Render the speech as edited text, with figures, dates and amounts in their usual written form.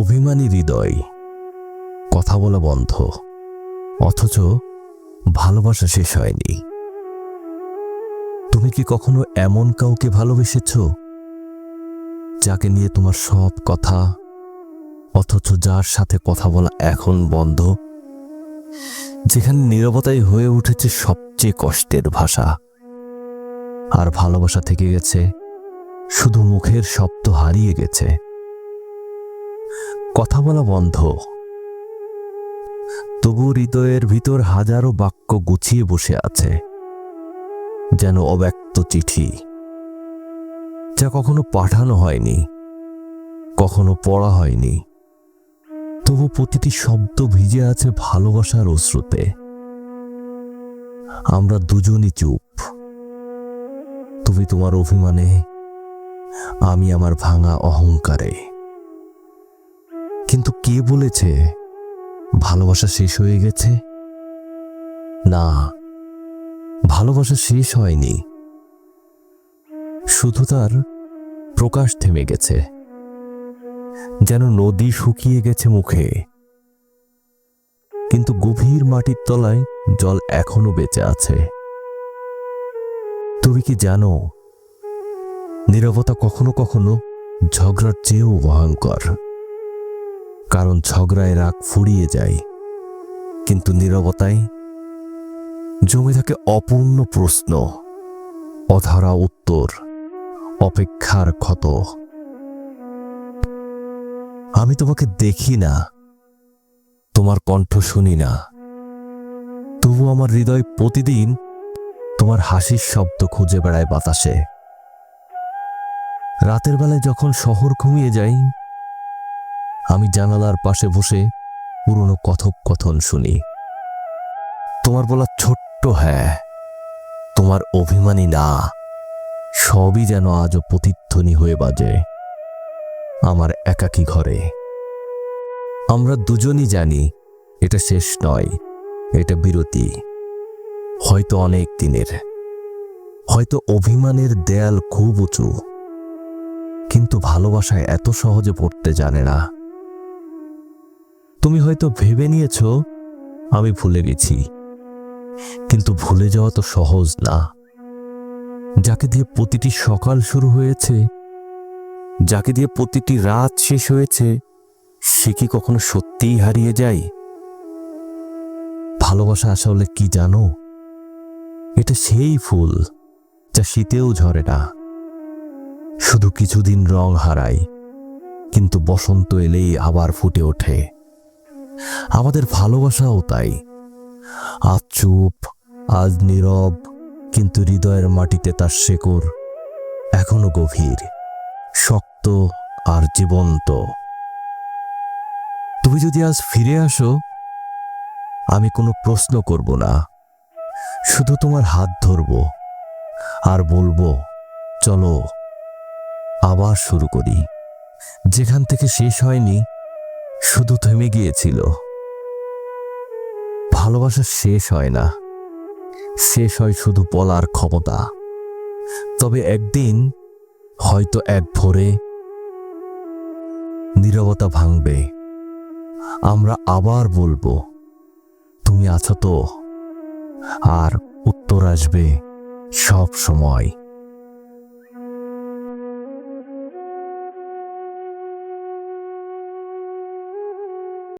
অভিমানী হৃদয়, কথা বলা বন্ধ, অথচ ভালোবাসা শেষ হয়নি। তুমি কি কখনো এমন কাউকে ভালোবেসেছ যাকে নিয়ে তোমার সব কথা, অথচ যার সাথে কথা বলা এখন বন্ধ, যেখানে নীরবতাই হয়ে উঠেছে সবচেয়ে কষ্টের ভাষা, আর ভালোবাসা থেকে গেছে শুধু মুখের শব্দ, হারিয়ে গেছে কথা বলা বন্ধ, তবু হৃদয়ের ভিতর হাজারো বাক্য গুছিয়ে বসে আছে, যেন অব্যক্ত চিঠি, যা কখনো পাঠানো হয়নি, কখনো পড়া হয়নি, তবু প্রতিটি শব্দ ভিজে আছে ভালোবাসার অশ্রুতে। আমরা দুজনই চুপ, তুমি তোমার অভিমানে, আমি আমার ভাঙা অহংকারে। কিন্তু কে বলেছে ভালোবাসা শেষ হয়ে গেছে? না, ভালোবাসা শেষ হয়নি, শুধু তার প্রকাশ থেমে গেছে, যেন নদী শুকিয়ে গেছে মুখে, কিন্তু গভীর মাটির তলায় জল এখনো বেঁচে আছে। তুমি কি জানো, নীরবতা কখনো কখনো ঝগড়ার চেয়েও ভয়ঙ্কর, কারণ ঝগড়ায় রাগ ফুরিয়ে যায়, কিন্তু নীরবতায় জমে থাকে অপূর্ণ প্রশ্ন, অধরা উত্তর, অপেক্ষার ক্ষত। আমি তোমাকে দেখি না, তোমার কণ্ঠ শুনি না, তবু আমার হৃদয় প্রতিদিন তোমার হাসির শব্দ খুঁজে বেড়ায় বাতাসে। রাতের বেলায় যখন শহর ঘুমিয়ে যায়, আমি জানালার পাশে বসে পুরনো কথোপকথন শুনি। তোমার বলা ছোট্ট হ্যাঁ, তোমার অভিমানী না, সবই যেন আজও প্রতিধ্বনি হয়ে বাজে আমার একাকী ঘরে। আমরা দুজনই জানি এটা শেষ নয়, এটা বিরতি, হয়তো অনেক দিনের, হয়তো অভিমানের দেয়াল খুব উঁচু, কিন্তু ভালোবাসায় এত সহজে পড়তে জানে না। তুমি হয়তো ভেবে নিয়েছ আমি ভুলে গেছি, কিন্তু ভুলে যাওয়া তো সহজ না। যাকে দিয়ে প্রতিটি সকাল শুরু হয়েছে, যাকে দিয়ে প্রতিটি রাত শেষ হয়েছে, সে কি কখনো সত্যিই হারিয়ে যায়? ভালোবাসা আসলে কি জানো? এটা সেই ফুল যা শীতেও ঝরে না, শুধু কিছুদিন রং হারায়, কিন্তু বসন্ত এলেই আবার ফুটে ওঠে। আমাদের ভালোবাসাও তাই, আজ চুপ, আজ নীরব, কিন্তু হৃদয়ের মাটিতে তার শেকড় এখনো গভীর, শক্ত আর জীবন্ত। তুমি যদি আজ ফিরে আসো, আমি কোনো প্রশ্ন করব না, শুধু তোমার হাত ধরব আর বলবো, চলো আবার শুরু করি যেখান থেকে শেষ হয়নি, শুধু থেমে গিয়েছিল। ভালোবাসা শেষ হয় না, শেষ হয় শুধু বলার ক্ষমতা। তবে একদিন, হয়তো এক ভোরে, নীরবতা ভাঙবে, আমরা আবার বলবো, তুমি আছো তো? আর উত্তর আসবে সব সময়।